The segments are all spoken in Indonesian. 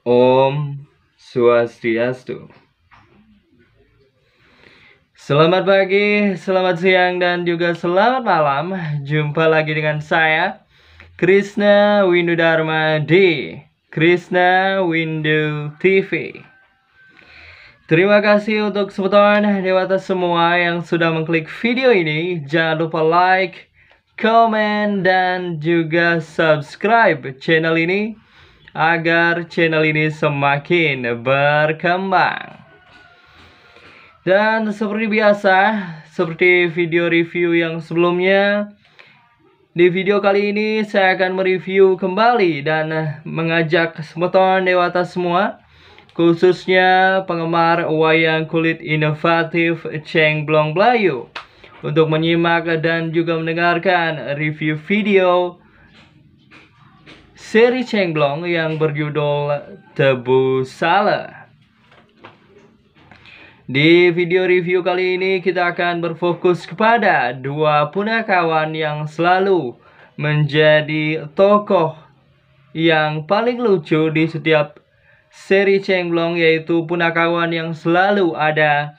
Om Swastiastu. Selamat pagi, selamat siang, dan juga selamat malam. Jumpa lagi dengan saya, Krishna Windu Dharma di Krishna Windu TV. Terima kasih untuk sebutan dewata semua yang sudah mengklik video ini. Jangan lupa like, komen, dan juga subscribe channel ini agar channel ini semakin berkembang. Dan seperti biasa, seperti video review yang sebelumnya, di video kali ini saya akan mereview kembali dan mengajak sebutan dewata semua, khususnya penggemar wayang kulit inovatif Cengblong Blayu, untuk menyimak dan juga mendengarkan review video seri Cengblong yang berjudul Tebu Sale. Di video review kali ini kita akan berfokus kepada dua punakawan yang selalu menjadi tokoh yang paling lucu di setiap seri Cengblong, yaitu punakawan yang selalu ada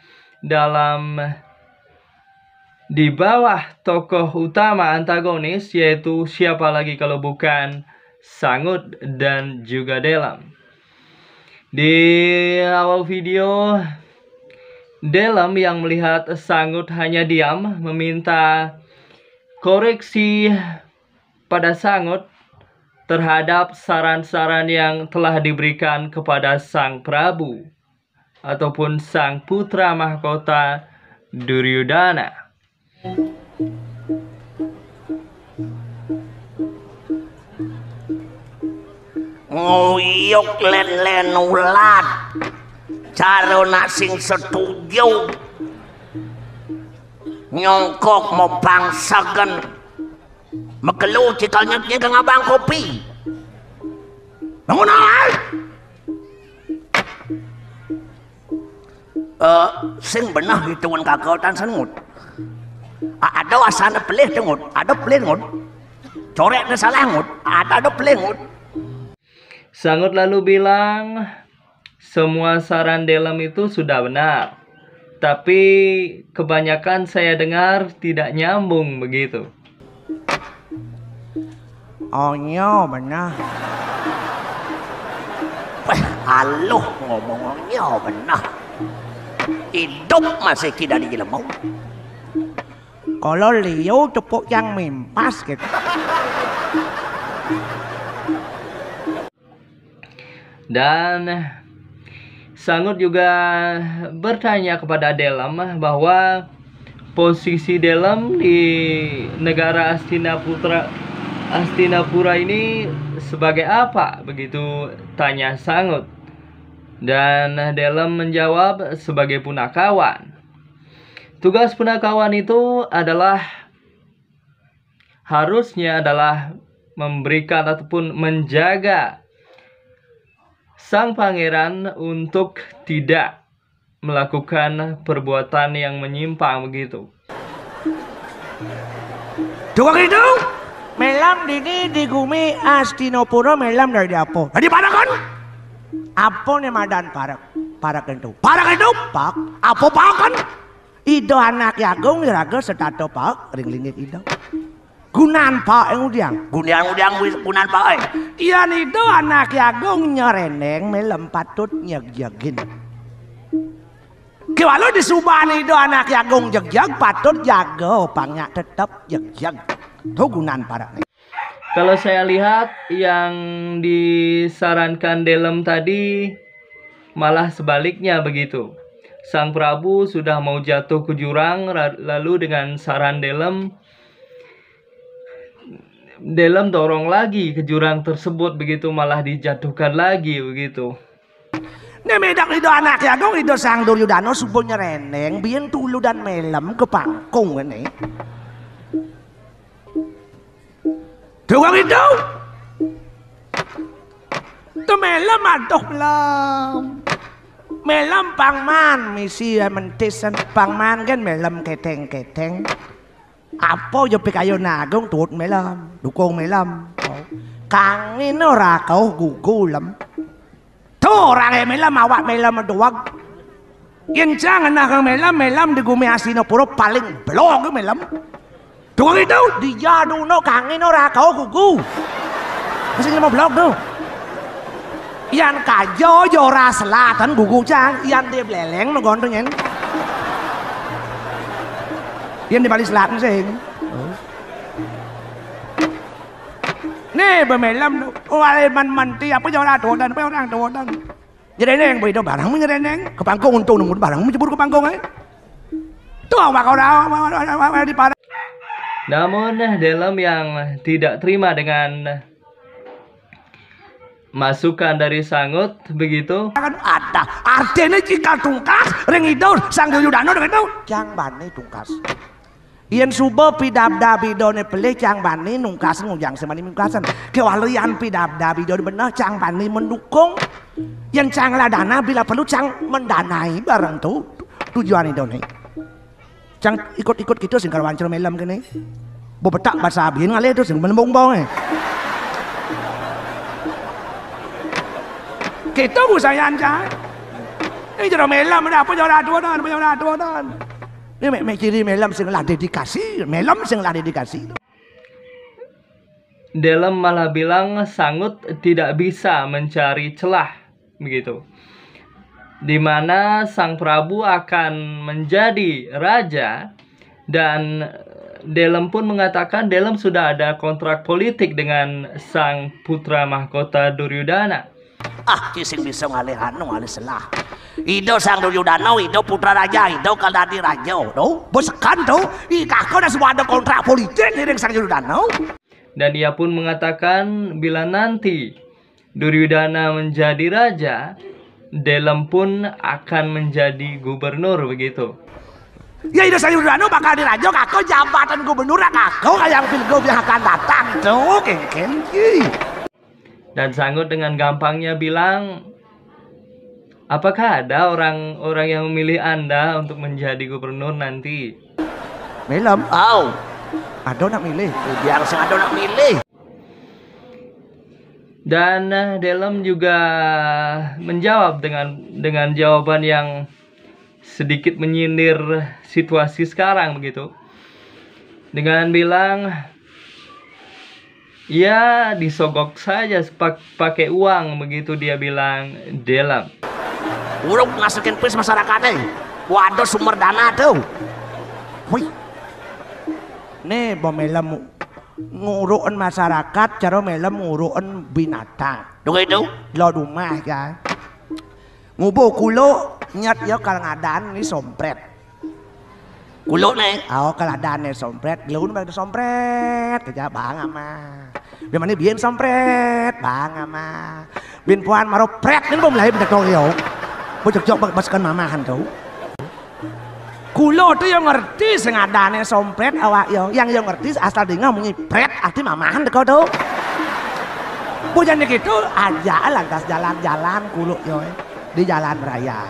di bawah tokoh utama antagonis, yaitu siapa lagi kalau bukan Sangut dan juga Delem. Di awal video, Delem yang melihat Sangut hanya diam meminta koreksi pada Sangut terhadap saran-saran yang telah diberikan kepada Sang Prabu ataupun Sang Putra Mahkota Duryudana. Nguyuk len ulat carona sing setuju nyongkok mau bangsagan megelu cikalnya ke ngabang kopi bangun ay sing benah hituan kagotan sangut ada asana pelih dengut ada pelih ngut corek na salah ngut ada pelih ngut. Sangut lalu bilang, semua saran Delem itu sudah benar, tapi kebanyakan saya dengar tidak nyambung begitu. Oh iya benar. Wah, halo ngomongnya benar. Hidup masih tidak dijelemu. Kalau Leo tepuk yang mimpas gitu. Dan Sangut juga bertanya kepada Delem bahwa posisi Delem di negara Astinapura ini sebagai apa, begitu tanya Sangut. Dan Delem menjawab sebagai punakawan. Tugas punakawan itu harusnya adalah memberikan ataupun menjaga sang pangeran untuk tidak melakukan perbuatan yang menyimpang begitu. Dua itu melam dini di gumi Astinapura melam dari apa? Dari para kan? Apa nih madan para kentu? Para kentu pak? Apa pak kan? Ido anak yagung iraga setato pak ringlingit ido. Gunan pak yang udiang gunan pak iya itu anak yagung nyereneng melem patut nyeg-jegin kalau disuban itu anak yagung jeg-jeg patut jaga pangnya tetap jeg-jeg itu gunan para. Kalau saya lihat yang disarankan Delem tadi malah sebaliknya begitu. Sang Prabu sudah mau jatuh ke jurang, lalu dengan saran Delem dorong lagi ke jurang tersebut begitu, malah dijatuhkan lagi begitu. Nemedak itu anak yagung itu Sang Duryudana subuh nyereneng biyen tulu dan melem ke pangkung ini. Doang itu. Tuh melem aduh belum. Melem pangman misi mentisan pangman kan melem keteng. Apa yo pikayo nagong tuot melam, dukong melam. Kangin ora kau gugulem. Orang melam awak melam doang. Yang jangan nak melam di Hastinapura paling blog melam. Doang itu dia duno kangin ora kau gugu. Masih 5 blok tuh. Yan kajo jora selatan gugu cang, yan dia beleleng nogon tuh nyen. Yan di Bali Selatan sih. Nih bemelam wale man tiap jora dodan, orang dodan. Nyereneng begitu barang mu nyereneng ke pangkong untung nunggu barang mu jebur ke pangkong Tuh awak orang di parah. Namun Delem yang tidak terima dengan masukan dari Sangut begitu. Kan ada artinya jika tungkas ring idol sang Duryudana dengan itu jang bani tungkas. Yen suba pidabda bidone pelih cang bani nungkas nguyang semani nungkasan. Kewalian pidabda bidone benar cang bani mendukung. Yen cang ladana bila perlu cang mendanai bareng tuh tujuan idone. Cang ikut-ikut gitu sing karo wancel melam kene. Bo betak bahasa abien ngale itu sing menembong-bong Kita busayan cang. Ini jero melam apa jora tuan. Ini ciri melam sing lah dedikasi, melam sing lah dedikasi. Delem malah bilang Sangut tidak bisa mencari celah begitu. Di mana Sang Prabu akan menjadi raja dan Delem pun mengatakan Delem sudah ada kontrak politik dengan sang putra mahkota Duryudana. Kising bisa ngalih selah. Ido sang Duryudana, Ido putra raja, Ido kaldadi raja. Bosekan tuh, kakak udah semua ada kontrak politik dengan sang Duryudana. Dan ia pun mengatakan bila nanti Duryudana menjadi raja, Delem pun akan menjadi gubernur begitu. Ya Ido sang Duryudana bakal di raja, kakak jabatan gubernur kakak kayak pilgub yang akan datang tuh, kengken. Dan Sangut dengan gampangnya bilang, apakah ada orang-orang yang memilih Anda untuk menjadi gubernur nanti? Melam, ada nak milih, biar ada nak milih. Dan Delem juga menjawab dengan jawaban yang sedikit menyindir situasi sekarang begitu. Dengan bilang, ya disogok saja pakai uang begitu dia bilang Delem. Uruk masukin pis masyarakatnya. Waduh sumber dana tuh. Wih. Nih melam ngurukan masyarakat, cara melam ngurukan binatang. Dung itu? Lo rumah ya. Ngubu kulo nyat ya kalangadan ini sompret. Kulo nih? Kalangadan nih sompret. Gelun bagi sompret. Kerja bang ama. Bagaimana biar sompret bang ama. Bin puan maro pret ini belum lahir bedak tolio. Bocok jok basukan mamahan tuh. Kulo tuh yang ngerti sengadane sompret awak yo. Yang ngerti asal dengar bunyi pret arti mamahan deko tuh. Bujannya gitu aja lantas jalan-jalan kulo yo di jalan raya.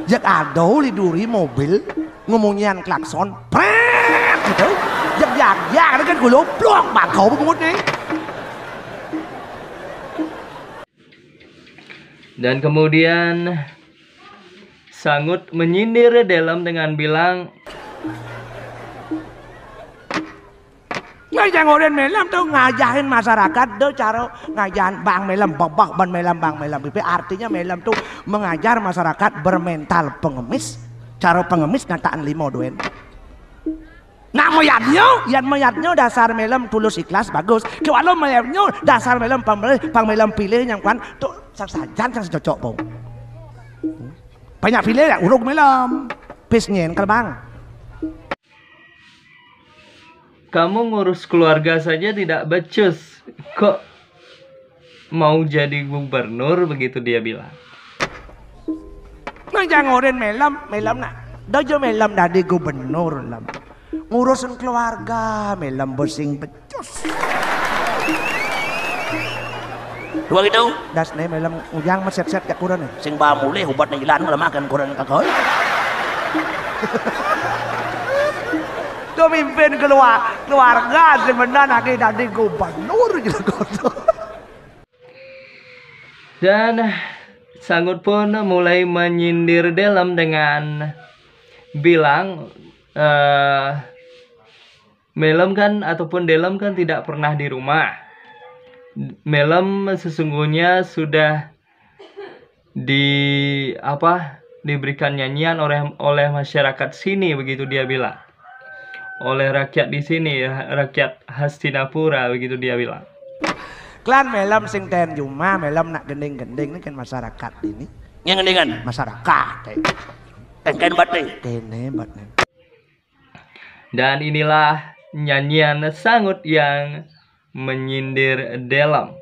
Jak ado liduri mobil ngomongian klakson pret gitu. Jak kan kulo blok bakau bungut nih. Dan kemudian Sangut menyindir Delem dengan bilang, Ngajang orang melam tuh ngajahin masyarakat tuh cara ngajahin bang melam babak ban melam bang melam itu artinya melam tuh mengajar masyarakat bermental pengemis. Cara pengemis ngataan 5 doen. Nah mayatnya dasar melam tulus ikhlas bagus. Kalau melamnya dasar melam pang melam pilih yang kan tuh sajan sang cocok po. Banyak pilih ya uruk melam. Pisnyen kalbang. kamu ngurus keluarga saja tidak becus, kok mau jadi gubernur, begitu dia bilang. Jangan ngorin melam nak. Dojo melam dari gubernur lam. Ngurusin keluarga melam bersing becus. Dua gitu. Das nih melam ujang meset-set ke kurang nih. Sing ba mulai hubat nih ilan kalau makan kurang kakoi. Pemimpin keluarga sebenarnya lagi dari gubernur gitu. Dan Sangut pun mulai menyindir Delem dengan bilang Melem kan ataupun Delem kan tidak pernah di rumah. Melem sesungguhnya sudah diberikan nyanyian oleh masyarakat sini, begitu dia bilang. Oleh rakyat di sini, rakyat Hastinapura, begitu dia bilang. Klan Melem sing ten Juma, Melem nak gending-gending ini kan masyarakat ini. Yang gendingan masyarakat. Ken batne. Kene batne. Dan inilah nyanyian Sangut yang menyindir Delem.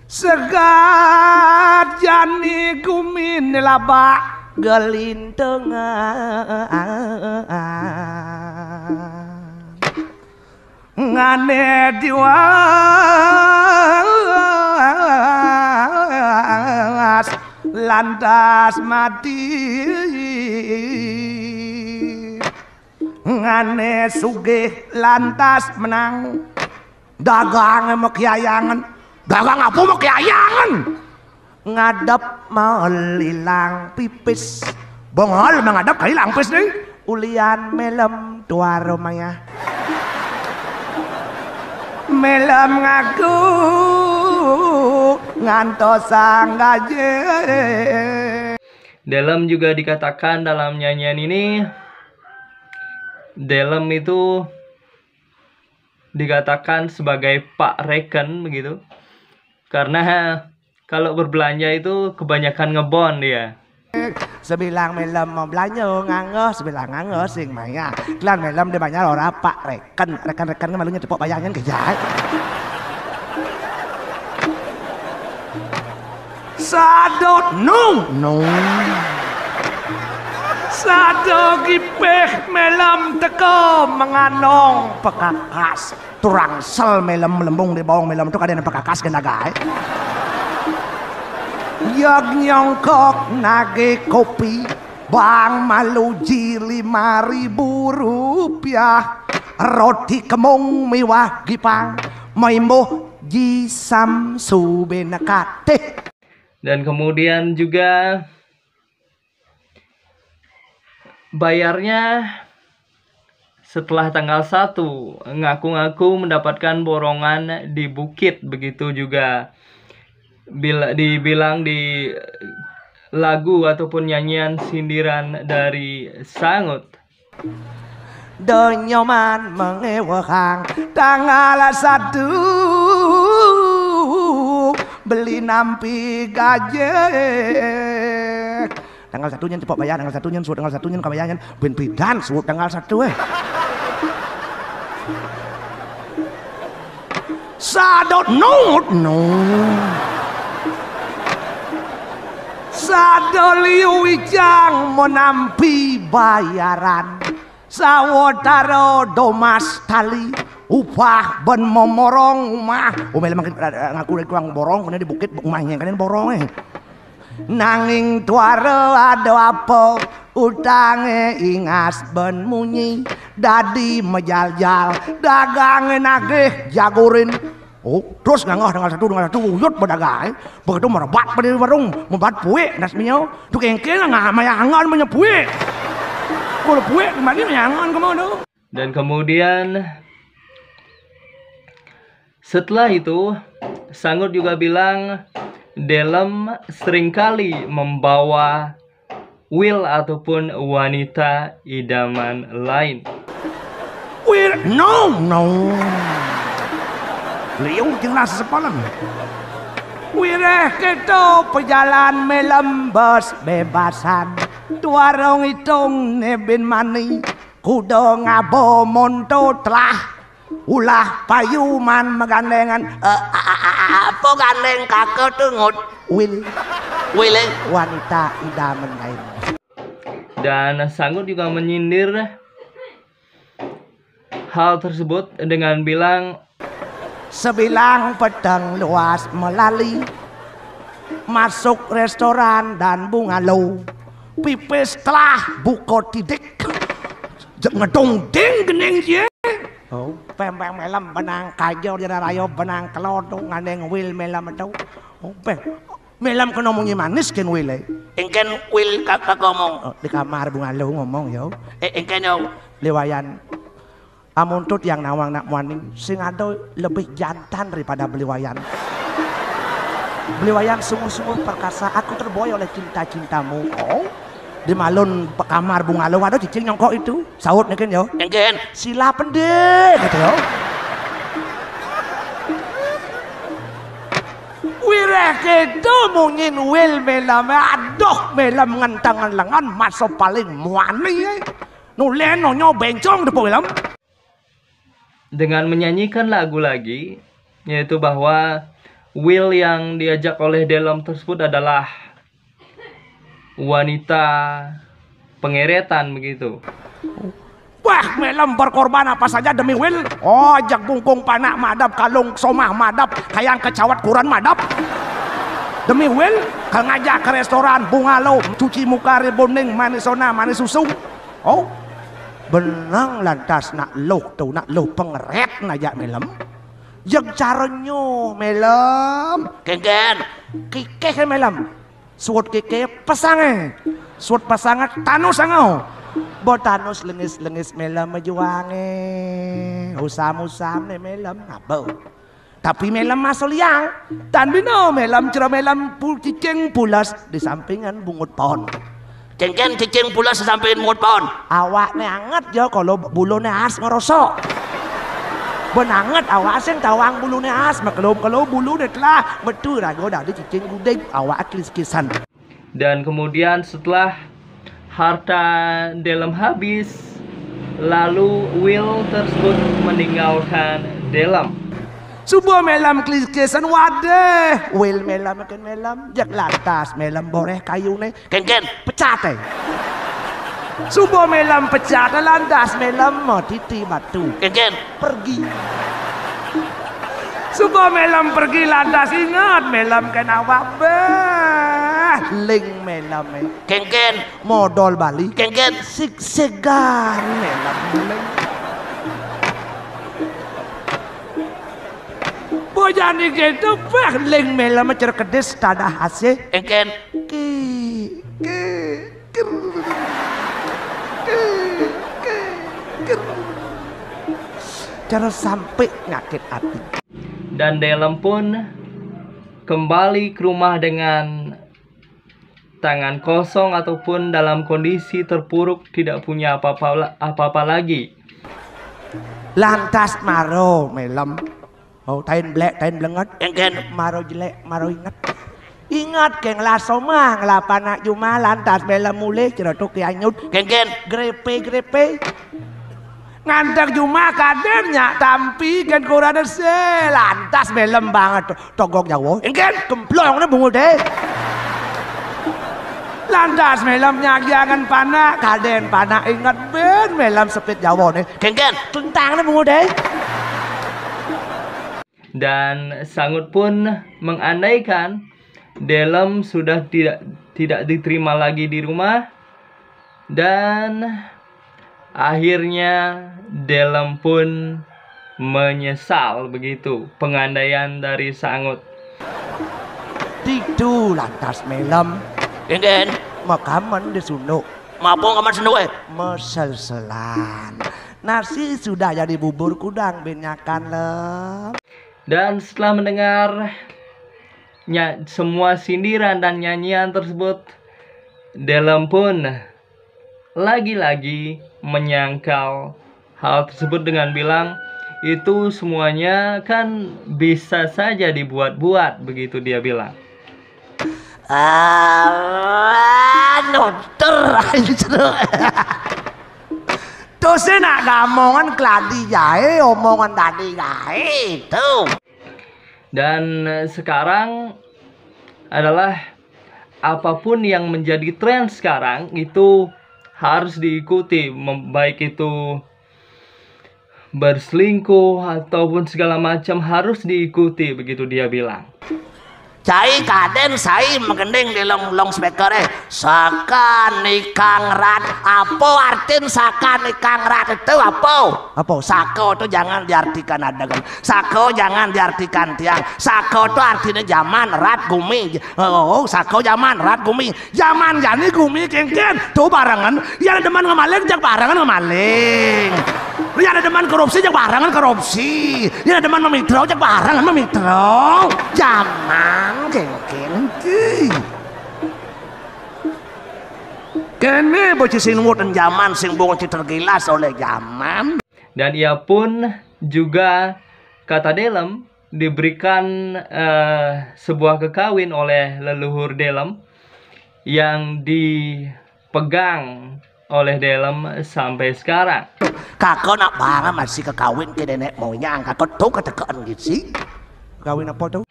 Segat jani gumin labak gelintengan ngane diwas lantas mati ngane sugih lantas menang dagang mekyayangan dagang apa mekyayangan ngadep melilang pipis bongol mengadep kalilang pipis nih ulian Melem tua Romaya Melem ngaku ngantos sang gaje. Delem juga dikatakan dalam nyanyian ini, Delem itu dikatakan sebagai Pak Reken begitu, karena kalau berbelanja itu kebanyakan ngebon dia. Sebilang Melem mau belanja nganggo, sebilang nganggo sing maya. Klan Melem dia banyak ora Pak Reken, rekan-rekan malunya tepuk bayangan kejai. Sadot nung. Sado gipeh Melem teko menganong pekakas. Turangsel Melem melembung di bawang Melem itu kadang pekakas genagae. Yag nyongkok nage kopi Bang Maluji 5.000 rupiah roti kemung mewah gipang maimbo jisam subenakate. Dan kemudian juga bayarnya setelah tanggal 1 ngaku-ngaku mendapatkan borongan di bukit, begitu juga dibilang di lagu ataupun nyanyian sindiran dari Sangut. Donyoman mengewang tanggal 1 beli nampi gaje tanggal 1-nya cepat bayar, tanggal 1-nya suut, tanggal 1-nya kabayangan ben pidan suut tanggal 1 sadot nut Sadoliu wijang menampi bayaran sawetara domas tali upah ben momorong umah Melem ngaku kurang borong kene di bukit umahnya kan borong nanging tuara ada apa utange ingas ben munyi dadi mejaljal dagange nagih jagurin. Oh, terus nganggo tanggal 1 uyut berdagang begitu merebat pada warung membuat puik nasminya tuh kengkeng nggak mayangan banyak puik kalau puik kembali mayangan kemana. Dan kemudian setelah itu Sangut juga bilang Delem seringkali membawa Will ataupun wanita idaman lain. Will no Liung jelas sepalan. Wireh kita pejalan Melem bos bebasan. Tuarong itong nebin mani. Kudo ngabo monto telah. Ulah payuman megandengan. Apa gandeng kakak tungut? Will wanita idaman lain. Dan Sangut juga menyindir hal tersebut dengan bilang, sebilang pedang luas melali masuk restoran dan bungalow pipis telah buko tidik ngedong ding gening je pempeng Melem benang kajo di rayo benang kelodong ngandeng Will Melem itu Melam kena ngomongnya manis kan Will. Engken Will kakak ngomong. Oh, di kamar bunga lo ngomong yo. Engken yo. Liwayan. Amuntut yang nawang nak muaning sing ada lebih jantan daripada Beliwayan. Beliwayan sungguh-sungguh perkasa. Aku terboy oleh cinta-cintamu. Oh. Di malun kamar bunga lo ada cicing nyongkok itu. Saut nih kan yo. Engken. Sila pendek gitu yo. Wireh itu mungkin Will melam, aduh melam ngantangan lengan masuk paling muani nulen nonyo bencong depo melam. Dengan menyanyikan lagu lagi, yaitu bahwa Will yang diajak oleh Delem tersebut adalah wanita pengeretan begitu. Wah, melam berkorban apa saja demi Will. Oh, jak bungkung panak madap, kalung somah madap, kayang kecawat kuran madap. Demi Will, kang ngajak ke restoran Bungalow, cuci muka rebonding manisona manis susu. Oh, benang lantas nak lo pengeret najak melam. Yang caranya melam. Engken. Kike melam. Suat kike pasangan. Suat pasangan tanus angau. Botanus lengis melam majuange. Usam-usam ne melam ngabau. Tapi melam masuk liang. Dan bino melam cerah melam cicing pulas di sampingan bungut pohon. Engken cicing pula sesampaian bungut pohon. Awaknya anget jo kalau bulunya as ngerosok. Benanget awak sing tawang bulunya as kalau bulunya telah betul rago dah di cicing gudeg awak kis-kisan. Dan kemudian setelah harta Delem habis, lalu Will tersebut meninggalkan Delem. Subuh melam klis-kisan wadah. Will melam makan melam, jak lantas melam boreh kayu nih. Engken. Pecat Subuh melam pecat lantas melam mau titi batu. Engken. Pergi. Subuh melam pergi lantas ingat melam kan awak ling melam Engken. modal balik. Engken. Segan melam ling. Bojan gitu ling melam cerkedes tanah asih. Engken. Cara sampai nyakit hati. Dan Delem pun kembali ke rumah dengan tangan kosong ataupun dalam kondisi terpuruk, tidak punya apa-apa lagi. Lantas maro melam. Oh, tain blek, tain blenget. Engken. Maro jelek, maro ingat. Ingat keng lasoma ngelapanak juma lantas melam mulai cerotok kianyut. Engken. Grepe. Ngantar juma kadernya tampi kan kurang se lantas melam banget togok Jawa. Engken. Kemplong bungu deh. Lantas melam jangan panak kaden panak ingat ben melam sepit Jawa nih. Engken. Tentang bungu deh. Dan Sangut pun mengandaikan Delem sudah tidak diterima lagi di rumah, dan akhirnya Delem pun menyesal begitu pengandaian dari Sangut. Tidu lantas melam Engken. makaman disunuk Mapung kaman senduk mesel-selan. Nasi sudah jadi bubur kudang benyakan lem. Dan setelah mendengar semua sindiran dan nyanyian tersebut, Delem pun lagi-lagi menyangkal hal tersebut dengan bilang, itu semuanya kan bisa saja dibuat-buat, begitu dia bilang. Nuter Terus nak omongan keladi jahe, omongan tadi jahe itu. Dan sekarang adalah apapun yang menjadi tren sekarang itu harus diikuti, baik itu berselingkuh ataupun segala macam harus diikuti, begitu dia bilang. Cai kaden sai mengending di long speaker sakan ikang rat. Apa artin sakan ikang rat itu apa? Apa? Sako itu jangan diartikan adegan. Sako jangan diartikan tiang. Sako itu artinya zaman rat gumi. Oh, sako zaman rat gumi. Zaman jani gumi kengken. Tuh barengan. Ya ada deman ngemaling jak barengan ngemaling. Ya ada deman korupsi jak barengan korupsi. Ya ada deman memitra jak barengan memitra. Zaman kengken. Kene bocah sing wonten zaman sing bocah tergilas oleh zaman. Dan ia pun juga, kata Delem, diberikan sebuah kekawin oleh leluhur Delem yang dipegang oleh Delem sampai sekarang. Kakak nak barang masih kekawin ke nenek moyang. Kakak tuh ketekaan gitu sih. Kawin apa tuh?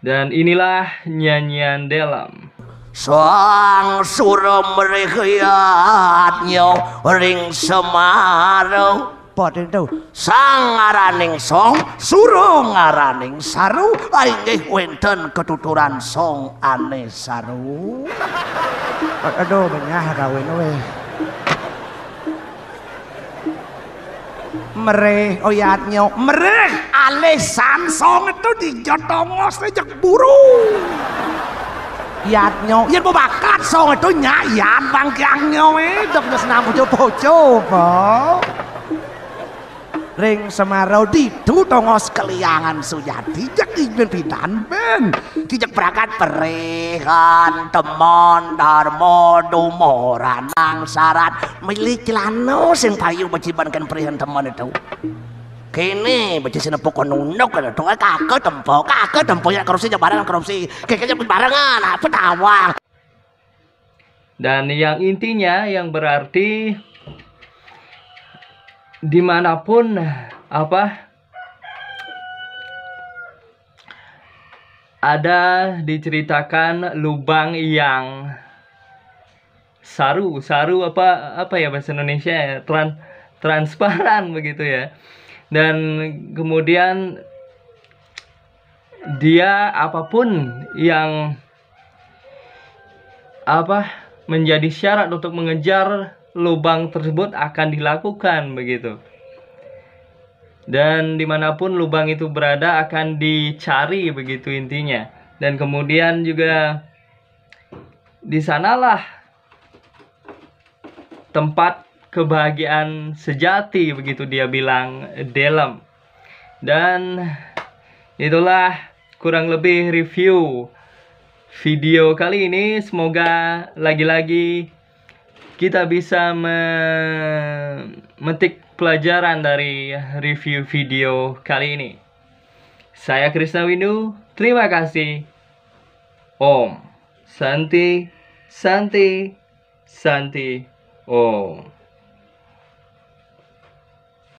Dan inilah nyanyian Delem. Sang suram rekyatnya ring Semarau. Poten tuh. Sang araning song surung araning saru inggih wonten ketuturan song ane saru. Aduh benyah kawin we. Mereh oyatnya mereh alesan song itu dijotongos jak buru. Yatnya yen bakat song itu nyayat bangkyangnya we dok senam coba. Ring Semarau didu tongos keliangan Suyati jak ingin pidan ben dijak berangkat perehan temon darmo dumoran nang syarat milih celano sing payu bejibankan perehan temon itu kini beci sinepuk nunuk kan tuh kakek tempo ya korupsi barengan korupsi kayaknya barengan apa tawang. Dan yang intinya yang berarti dimanapun ada diceritakan lubang yang saru apa ya bahasa Indonesia ya, transparan begitu ya, dan kemudian dia apapun yang menjadi syarat untuk mengejar lubang tersebut akan dilakukan begitu, dan dimanapun lubang itu berada akan dicari begitu intinya. Dan kemudian juga di sanalah tempat kebahagiaan sejati begitu dia bilang Delem. Dan itulah kurang lebih review video kali ini. Semoga lagi-lagi kita bisa memetik pelajaran dari review video kali ini. Saya Krisna Windu, terima kasih. Om Santi Santi Santi Om.